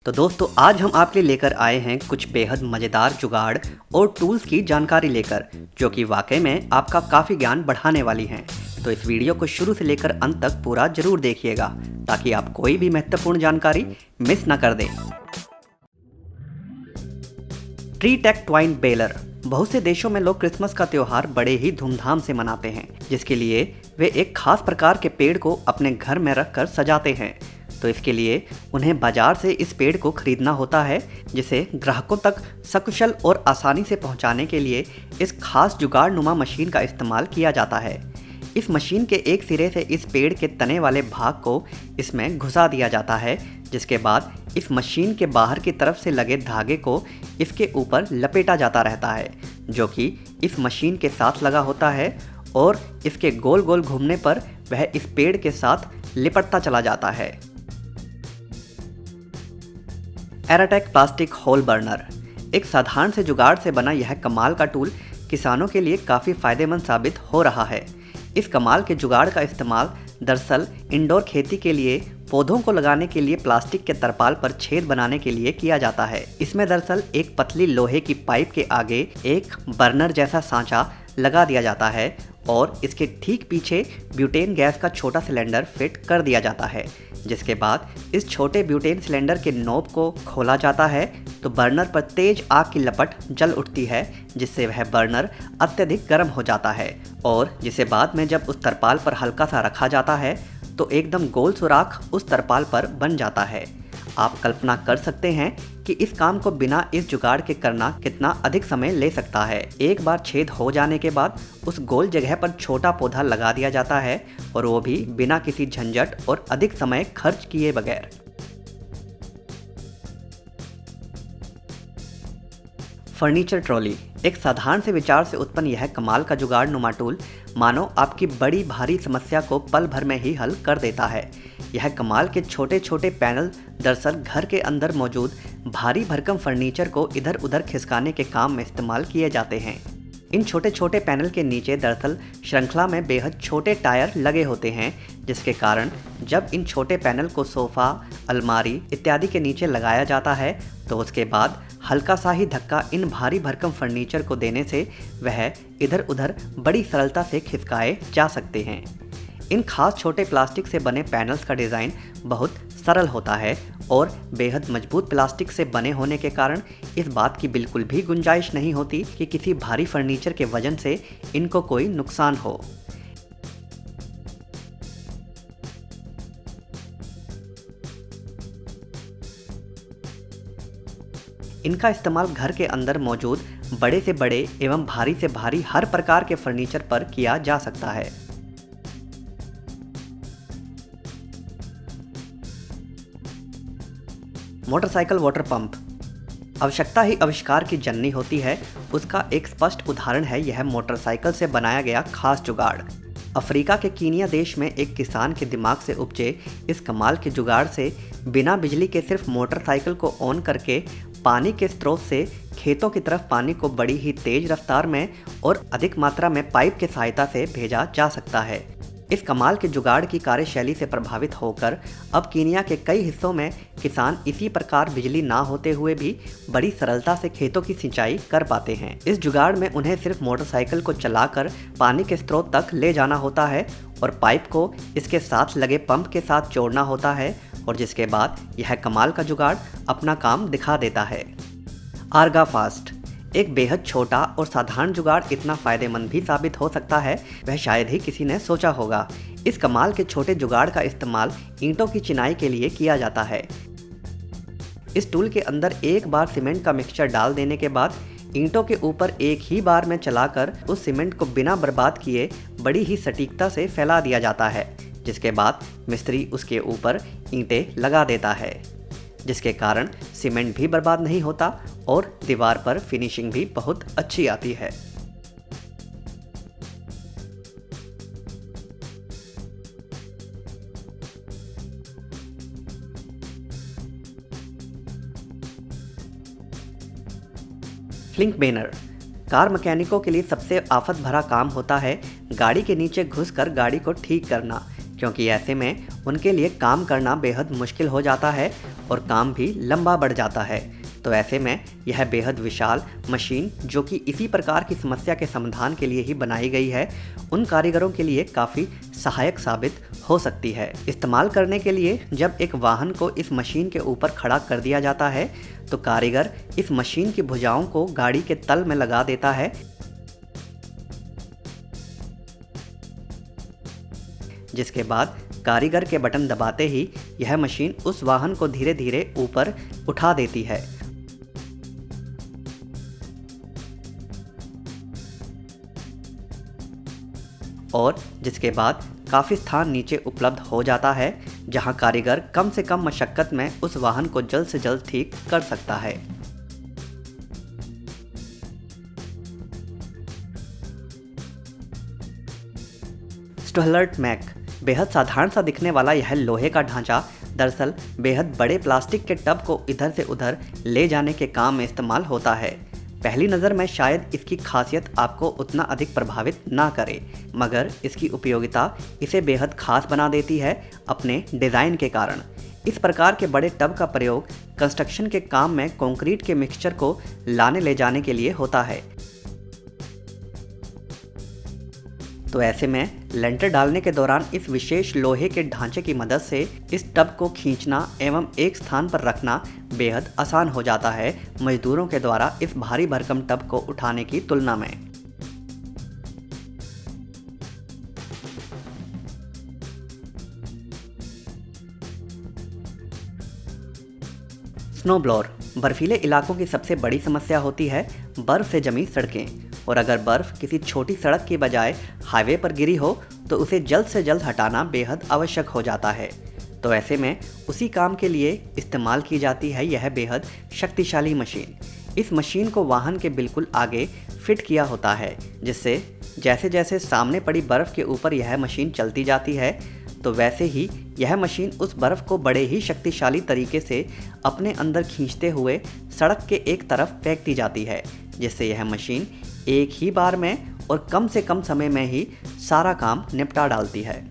तो दोस्तों आज हम आपके लिए लेकर आए हैं कुछ बेहद मज़ेदार जुगाड़ और टूल्स की जानकारी लेकर, जो कि वाकई में आपका काफ़ी ज्ञान बढ़ाने वाली हैं। तो इस वीडियो को शुरू से लेकर अंत तक पूरा जरूर देखिएगा ताकि आप कोई भी महत्वपूर्ण जानकारी मिस ना कर दें। Tree tech twine baler. बहुत से देशों में लोग क्रिसमस का त्यौहार बड़े ही धूमधाम से मनाते हैं, जिसके लिए वे एक खास प्रकार के पेड़ को अपने घर में रखकर सजाते हैं। तो इसके लिए उन्हें बाजार से इस पेड़ को खरीदना होता है, जिसे ग्राहकों तक सकुशल और आसानी से पहुंचाने के लिए इस खास जुगाड़नुमा मशीन का इस्तेमाल किया जाता है। इस मशीन के एक सिरे से इस पेड़ के तने वाले भाग को इसमें घुसा दिया जाता है, जिसके बाद इस मशीन के बाहर की तरफ से लगे धागे को इसके ऊपर लपेटा जाता रहता है, जो कि इस मशीन के साथ लगा होता है और इसके गोल गोल घूमने पर वह इस पेड़ के साथ लिपटता चला जाता है। एराटेक प्लास्टिक होल बर्नर। एक साधारण से जुगाड़ से बना यह कमाल का टूल किसानों के लिए काफ़ी फायदेमंद साबित हो रहा है। इस कमाल के जुगाड़ का इस्तेमाल दरअसल इंडोर खेती के लिए पौधों को लगाने के लिए प्लास्टिक के तरपाल पर छेद बनाने के लिए किया जाता है। इसमें दरअसल एक पतली लोहे की पाइप के आगे एक बर्नर जैसा सांचा लगा दिया जाता है और इसके ठीक पीछे ब्यूटेन गैस का छोटा सिलेंडर फिट कर दिया जाता है, जिसके बाद इस छोटे ब्यूटेन सिलेंडर के नॉब को खोला जाता है तो बर्नर पर तेज आग की लपट जल उठती है, जिससे वह बर्नर अत्यधिक गर्म हो जाता है और जिसे बाद में जब उस तरपाल पर हल्का सा रखा जाता है तो एकदम गोल सुराख उस तरपाल पर बन जाता है। आप कल्पना कर सकते हैं कि इस काम को बिना इस जुगाड़ के करना कितना अधिक समय ले सकता है। एक बार छेद हो जाने के बाद उस गोल जगह पर छोटा पौधा लगा दिया जाता है और वो भी बिना किसी झंझट और अधिक समय खर्च किए बगैर। Furniture trolley. एक साधारण से विचार से उत्पन्न यह कमाल का जुगाड़ नुमा टूल मानो आपकी बड़ी भारी समस्या को पल भर में ही हल कर देता है। यह कमाल के छोटे छोटे पैनल दरअसल घर के अंदर मौजूद भारी भरकम फर्नीचर को इधर उधर खिसकाने के काम में इस्तेमाल किए जाते हैं। इन छोटे छोटे पैनल के नीचे दरअसल श्रृंखला में बेहद छोटे टायर लगे होते हैं, जिसके कारण जब इन छोटे पैनल को सोफ़ा, अलमारी इत्यादि के नीचे लगाया जाता है तो उसके बाद हल्का सा ही धक्का इन भारी भरकम फर्नीचर को देने से वह इधर उधर बड़ी सरलता से खिसकाए जा सकते हैं। इन खास छोटे प्लास्टिक से बने पैनल्स का डिज़ाइन बहुत सरल होता है और बेहद मजबूत प्लास्टिक से बने होने के कारण इस बात की बिल्कुल भी गुंजाइश नहीं होती कि किसी भारी फर्नीचर के वजन से इनको कोई नुकसान हो। इनका इस्तेमाल घर के अंदर मौजूद बड़े से बड़े एवं भारी से भारी हर प्रकार के फर्नीचर पर किया जा सकता है। Motorcycle water pump. आवश्यकता ही आविष्कार की जननी होती है, उसका एक स्पष्ट उदाहरण है यह मोटरसाइकिल से बनाया गया खास जुगाड़। अफ्रीका के कीनिया देश में एक किसान के दिमाग से उपजे इस कमाल के जुगाड़ से बिना बिजली के सिर्फ मोटरसाइकिल को ऑन करके पानी के स्रोत से खेतों की तरफ पानी को बड़ी ही तेज रफ्तार में और अधिक मात्रा में पाइप की सहायता से भेजा जा सकता है। इस कमाल के जुगाड़ की कार्यशैली से प्रभावित होकर अब कीनिया के कई हिस्सों में किसान इसी प्रकार बिजली ना होते हुए भी बड़ी सरलता से खेतों की सिंचाई कर पाते हैं। इस जुगाड़ में उन्हें सिर्फ मोटरसाइकिल को चलाकर पानी के स्रोत तक ले जाना होता है और पाइप को इसके साथ लगे पंप के साथ जोड़ना होता है और जिसके बाद यह कमाल का जुगाड़ अपना काम दिखा देता है। आर्गा फास्ट। एक बेहद छोटा और साधारण जुगाड़ इतना फ़ायदेमंद भी साबित हो सकता है वह शायद ही किसी ने सोचा होगा। इस कमाल के छोटे जुगाड़ का इस्तेमाल ईंटों की चिनाई के लिए किया जाता है। इस टूल के अंदर एक बार सीमेंट का मिक्सचर डाल देने के बाद ईंटों के ऊपर एक ही बार में चलाकर उस सीमेंट को बिना बर्बाद किए बड़ी ही सटीकता से फैला दिया जाता है, जिसके बाद मिस्त्री उसके ऊपर ईंटें लगा देता है, जिसके कारण सीमेंट भी बर्बाद नहीं होता और दीवार पर फिनिशिंग भी बहुत अच्छी आती है। फ्लिंक बेनर। कार मैकेनिकों के लिए सबसे आफत भरा काम होता है गाड़ी के नीचे घुसकर गाड़ी को ठीक करना, क्योंकि ऐसे में उनके लिए काम करना बेहद मुश्किल हो जाता है और काम भी लंबा बढ़ जाता है। तो ऐसे में यह बेहद विशाल मशीन, जो कि इसी प्रकार की समस्या के समाधान के लिए ही बनाई गई है, उन कारीगरों के लिए काफ़ी सहायक साबित हो सकती है। इस्तेमाल करने के लिए जब एक वाहन को इस मशीन के ऊपर खड़ा कर दिया जाता है तो कारीगर इस मशीन की भुजाओं को गाड़ी के तल में लगा देता है, जिसके बाद कारीगर के बटन दबाते ही यह मशीन उस वाहन को धीरे धीरे ऊपर उठा देती है। और जिसके बाद काफ़ी स्थान नीचे उपलब्ध हो जाता है, जहां कारीगर कम से कम मशक्कत में उस वाहन को जल्द से जल्द ठीक कर सकता है। स्टुहलर्ट मैक बेहद साधारण सा दिखने वाला यह लोहे का ढांचा दरअसल बेहद बड़े प्लास्टिक के टब को इधर से उधर ले जाने के काम में इस्तेमाल होता है। पहली नज़र में शायद इसकी खासियत आपको उतना अधिक प्रभावित ना करे, मगर इसकी उपयोगिता इसे बेहद खास बना देती है अपने डिज़ाइन के कारण। इस प्रकार के बड़े टब का प्रयोग कंस्ट्रक्शन के काम में कंक्रीट के मिक्सचर को लाने ले जाने के लिए होता है। तो ऐसे में लेंटर डालने के दौरान इस विशेष लोहे के ढांचे की मदद से इस टब को खींचना एवं एक स्थान पर रखना बेहद आसान हो जाता है मजदूरों के द्वारा इस भारी भरकम टब को उठाने की तुलना में। स्नो ब्लोअर बर्फीले इलाकों की सबसे बड़ी समस्या होती है बर्फ से जमी सड़कें, और अगर बर्फ किसी छोटी सड़क की बजाय हाईवे पर गिरी हो तो उसे जल्द से जल्द हटाना बेहद आवश्यक हो जाता है। तो ऐसे में उसी काम के लिए इस्तेमाल की जाती है यह बेहद शक्तिशाली मशीन। इस मशीन को वाहन के बिल्कुल आगे फिट किया होता है, जिससे जैसे जैसे सामने पड़ी बर्फ़ के ऊपर यह मशीन चलती जाती है तो वैसे ही यह मशीन उस बर्फ़ को बड़े ही शक्तिशाली तरीके से अपने अंदर खींचते हुए सड़क के एक तरफ फेंकती जाती है, जिससे यह मशीन एक ही बार में और कम से कम समय में ही सारा काम निपटा डालती है।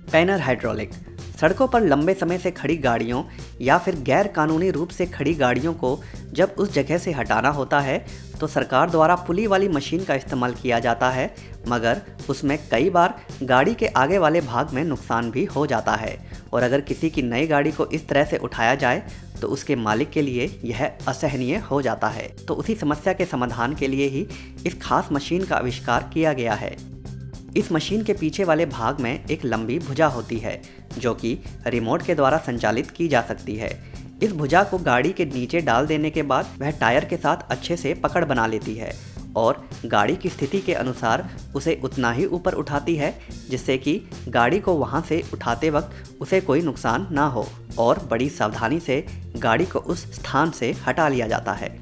पैनर हाइड्रोलिक सड़कों पर लंबे समय से खड़ी गाड़ियों या फिर गैर कानूनी रूप से खड़ी गाड़ियों को जब उस जगह से हटाना होता है तो सरकार द्वारा पुली वाली मशीन का इस्तेमाल किया जाता है, मगर उसमें कई बार गाड़ी के आगे वाले भाग में नुकसान भी हो जाता है, और अगर किसी की नई गाड़ी को इस तरह से उठाया जाए तो उसके मालिक के लिए यह असहनीय हो जाता है। तो उसी समस्या के समाधान के लिए ही इस खास मशीन का आविष्कार किया गया है। इस मशीन के पीछे वाले भाग में एक लंबी भुजा होती है जो कि रिमोट के द्वारा संचालित की जा सकती है। इस भुजा को गाड़ी के नीचे डाल देने के बाद वह टायर के साथ अच्छे से पकड़ बना लेती है और गाड़ी की स्थिति के अनुसार उसे उतना ही ऊपर उठाती है जिससे कि गाड़ी को वहां से उठाते वक्त उसे कोई नुकसान ना हो और बड़ी सावधानी से गाड़ी को उस स्थान से हटा लिया जाता है।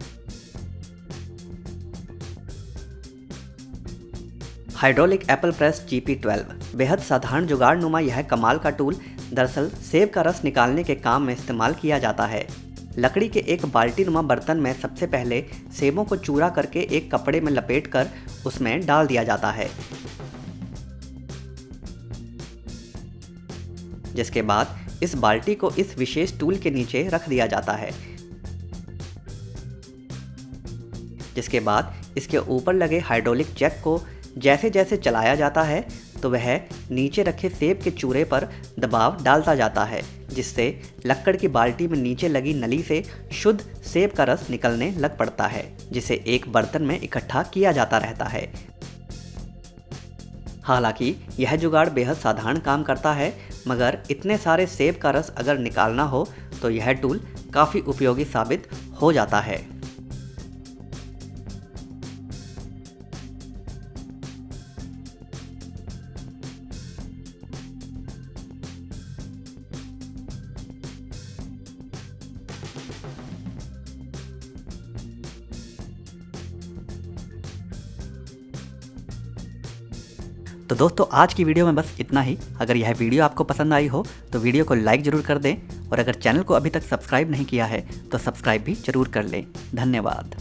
हाइड्रोलिक एप्पल प्रेस GP12 बेहद साधारण जुगाड़ नुमा यह कमाल का टूल दरअसल सेब का रस निकालने के काम में इस्तेमाल किया जाता है। लकड़ी के एक बाल्टी नुमा बर्तन में सबसे पहले सेबों को चूरा करके एक कपड़े में लपेटकर उसमें डाल दिया जाता है, जिसके बाद इस बाल्टी को इस विशेष टूल के नीचे रख दिया जाता है, जिसके बाद इसके ऊपर लगे हाइड्रोलिक जैक को जैसे जैसे चलाया जाता है तो वह नीचे रखे सेब के चूरे पर दबाव डालता जाता है, जिससे लक्कड़ की बाल्टी में नीचे लगी नली से शुद्ध सेब का रस निकलने लग पड़ता है, जिसे एक बर्तन में इकट्ठा किया जाता रहता है। हालांकि यह जुगाड़ बेहद साधारण काम करता है, मगर इतने सारे सेब का रस अगर निकालना हो तो यह टूल काफ़ी उपयोगी साबित हो जाता है। तो दोस्तों आज की वीडियो में बस इतना ही। अगर यह वीडियो आपको पसंद आई हो तो वीडियो को लाइक ज़रूर कर दें और अगर चैनल को अभी तक सब्सक्राइब नहीं किया है तो सब्सक्राइब भी जरूर कर लें। धन्यवाद।